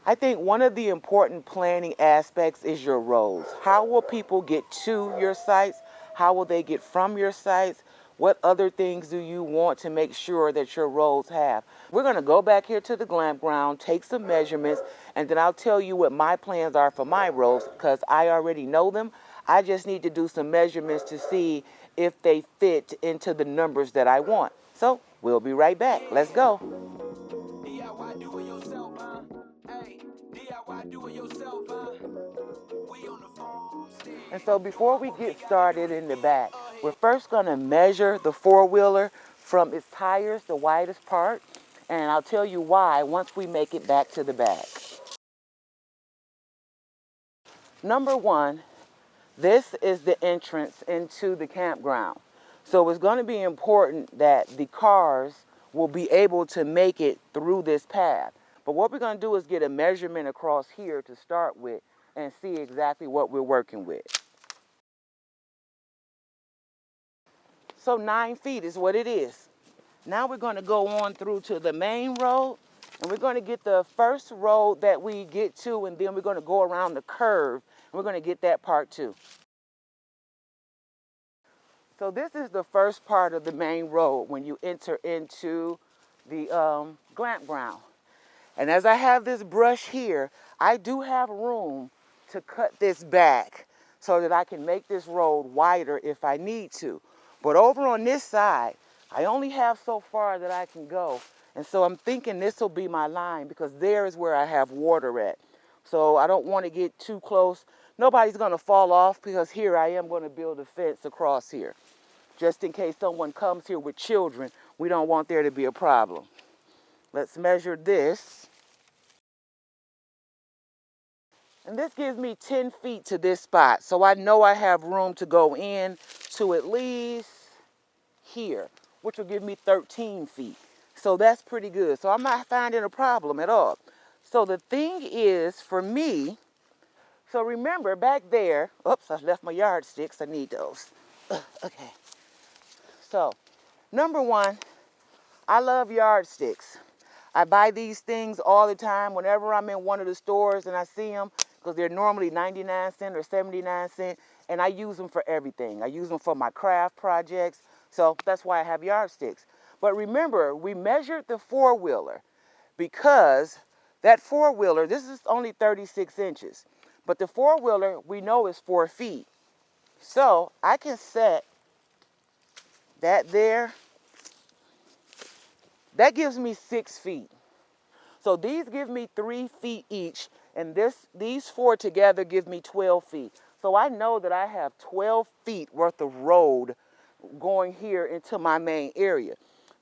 I think one of the important planning aspects is your roads. How will people get to your sites? How will they get from your sites? What other things do you want to make sure that your roads have? We're going to go back here to the glamp ground, take some measurements, and then I'll tell you what my plans are for my roads because I already know them. I just need to do some measurements to see if they fit into the numbers that I want. So we'll be right back. Let's go. DIY do it yourself, huh? Hey, DIY do it yourself, huh? We on the phone. And so before we get started in the back, we're first going to measure the four-wheeler from its tires, the widest part, and I'll tell you why once we make it back to the back. Number one, this is the entrance into the campground. So it's going to be important that the cars will be able to make it through this path. But what we're going to do is get a measurement across here to start with and see exactly what we're working with. So 9 feet is what it is. Now we're going to go on through to the main road, and we're going to get the first road that we get to, and then we're going to go around the curve, and we're going to get that part too. So this is the first part of the main road when you enter into the glamp ground. And as I have this brush here, I do have room to cut this back so that I can make this road wider if I need to. But over on this side, I only have so far that I can go. And so I'm thinking this will be my line because there is where I have water at. So I don't want to get too close. Nobody's going to fall off because here I am going to build a fence across here. Just in case someone comes here with children, we don't want there to be a problem. Let's measure this. And this gives me 10 feet to this spot. So I know I have room to go in to at least here, which will give me 13 feet. So that's pretty good. So I'm not finding a problem at all. So the thing is for me, so remember back there, oops, I left my yardsticks. I need those. Okay. So number one, I love yardsticks. I buy these things all the time whenever I'm in one of the stores and I see them because they're normally 99 cents or 79 cents, and I use them for everything. I use them for my craft projects, so that's why I have yardsticks. But remember, we measured the four-wheeler because that four-wheeler, this is only 36 inches, but the four-wheeler we know is 4 feet. So I can set that there. That gives me 6 feet. So these give me 3 feet each, and these four together give me 12 feet. So I know that I have 12 feet worth of road going here into my main area.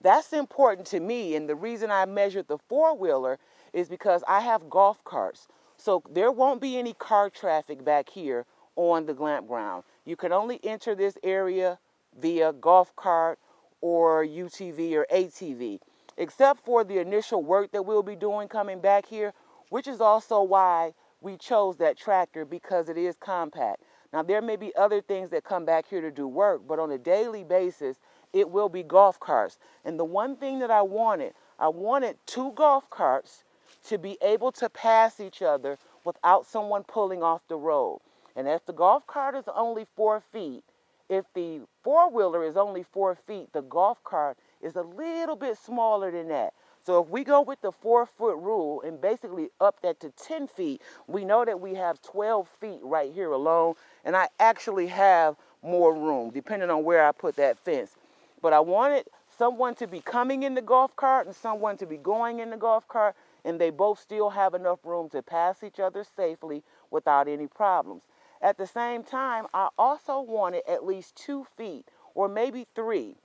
That's important to me, and the reason I measured the four-wheeler is because I have golf carts. So there won't be any car traffic back here on the glamp ground. You can only enter this area via golf cart or UTV or ATV. Except for the initial work that we'll be doing coming back here, which is also why we chose that tractor because it is compact. Now, there may be other things that come back here to do work, but on a daily basis, it will be golf carts. And the one thing that I wanted 2 golf carts to be able to pass each other without someone pulling off the road. And if the golf cart is only 4 feet, if the four-wheeler is only 4 feet, the golf cart is a little bit smaller than that. So if we go with the 4-foot rule and basically up that to 10 feet, we know that we have 12 feet right here alone, and I actually have more room depending on where I put that fence. But I wanted someone to be coming in the golf cart and someone to be going in the golf cart, and they both still have enough room to pass each other safely without any problems. At the same time, I also wanted at least 2 feet or maybe 3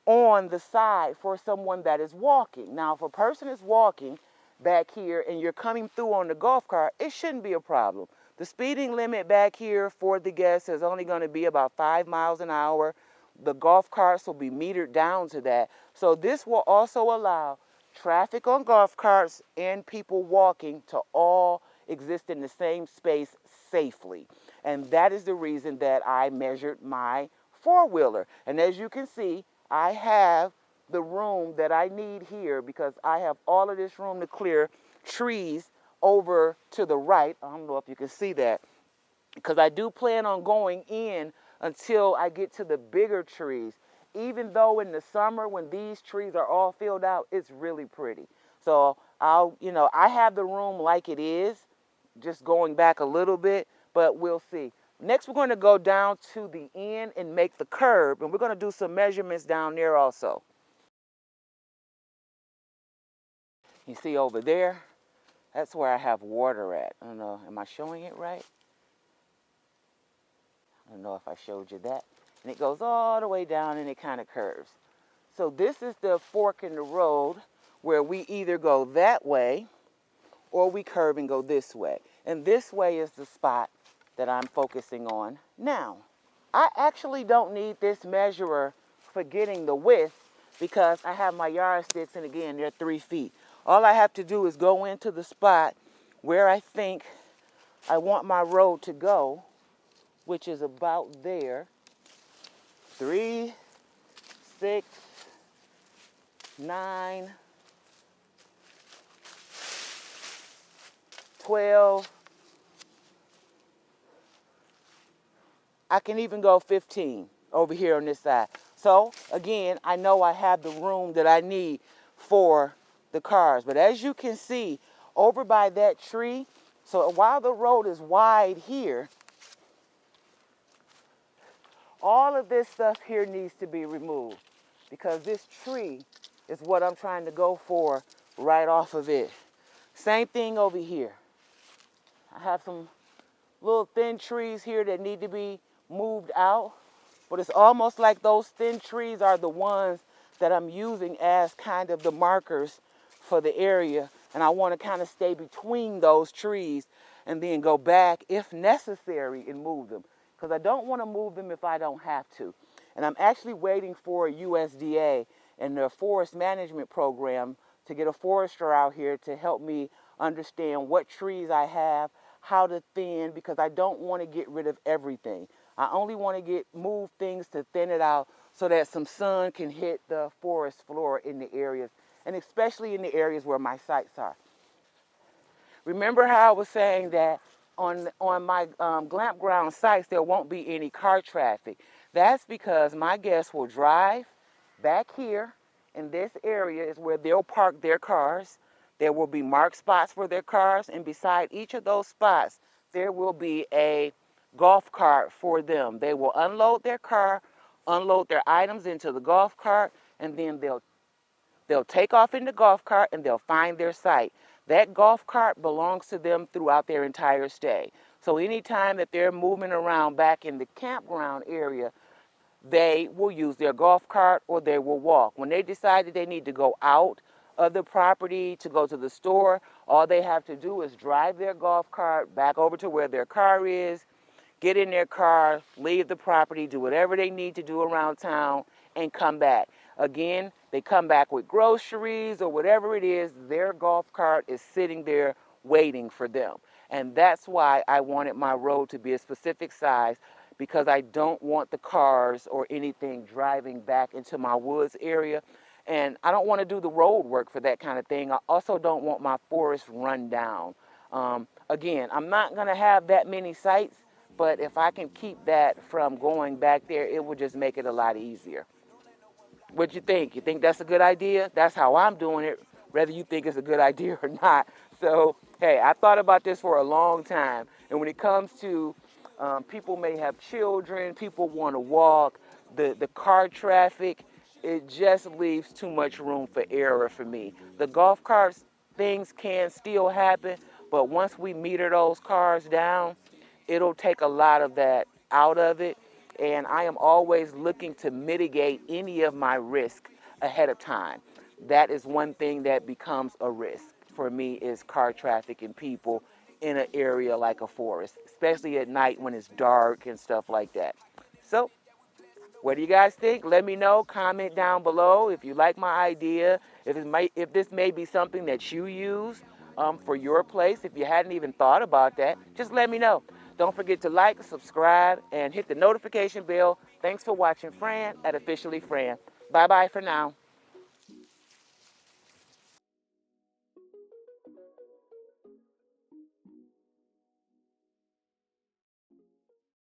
on the side for someone that is walking. Now, if a person is walking back here and you're coming through on the golf cart, it shouldn't be a problem. The speeding limit back here for the guests is only going to be about 5 miles an hour. The golf carts will be metered down to that. So this will also allow traffic on golf carts and people walking to all exist in the same space safely. And that is the reason that I measured my four-wheeler. And as you can see, I have the room that I need here because I have all of this room to clear trees over to the right. I don't know if you can see that, because I do plan on going in until I get to the bigger trees. Even though in the summer when these trees are all filled out, it's really pretty. So I have the room like it is, just going back a little bit, but we'll see. Next, we're going to go down to the end and make the curb, and we're going to do some measurements down there also. You see over there, that's where I have water at. I don't know, am I showing it right? I don't know if I showed you that. And it goes all the way down and it kind of curves. So this is the fork in the road where we either go that way or we curve and go this way. And this way is the spot that I'm focusing on now. I actually don't need this measurer for getting the width because I have my yardsticks, and again, they're 3 feet. All I have to do is go into the spot where I think I want my road to go, which is about there. 3, 6, 9, 12. I can even go 15 over here on this side. So again, I know I have the room that I need for the cars. But as you can see, over by that tree, so while the road is wide here, all of this stuff here needs to be removed because this tree is what I'm trying to go for right off of it. Same thing over here. I have some little thin trees here that need to be moved out, but it's almost like those thin trees are the ones that I'm using as kind of the markers for the area, and I want to kind of stay between those trees and then go back if necessary and move them, because I don't want to move them if I don't have to. And I'm actually waiting for USDA and their forest management program to get a forester out here to help me understand what trees I have, how to thin, because I don't want to get rid of everything. I only want to move things to thin it out so that some sun can hit the forest floor in the areas, and especially in the areas where my sites are. Remember how I was saying that on my glampground sites there won't be any car traffic? That's because my guests will drive back here, in this area is where they'll park their cars. There will be marked spots for their cars, and beside each of those spots there will be a golf cart for them. They will unload their car, unload their items into the golf cart, and then they'll take off in the golf cart and they'll find their site. That golf cart belongs to them throughout their entire stay. So anytime that they're moving around back in the campground area, they will use their golf cart or they will walk. When they decide that they need to go out of the property to go to the store, all they have to do is drive their golf cart back over to where their car is, get in their car, leave the property, do whatever they need to do around town, and come back. Again, they come back with groceries or whatever it is, their golf cart is sitting there waiting for them. And that's why I wanted my road to be a specific size, because I don't want the cars or anything driving back into my woods area. And I don't want to do the road work for that kind of thing. I also don't want my forest run down. Again, I'm not going to have that many sites, but if I can keep that from going back there, it will just make it a lot easier. What you think? You think that's a good idea? That's how I'm doing it, whether you think it's a good idea or not. So, hey, I thought about this for a long time. And when it comes to people may have children, people want to walk, the car traffic, it just leaves too much room for error for me. The golf carts, things can still happen, but once we meter those cars down, it'll take a lot of that out of it. And I am always looking to mitigate any of my risk ahead of time. That is one thing that becomes a risk for me, is car traffic and people in an area like a forest, especially at night when it's dark and stuff like that. So, what do you guys think? Let me know. Comment down below if you like my idea, if this may be something that you use for your place. If you hadn't even thought about that, just let me know. Don't forget to like, subscribe, and hit the notification bell. Thanks for watching Fran at Officially Fran. Bye-bye for now.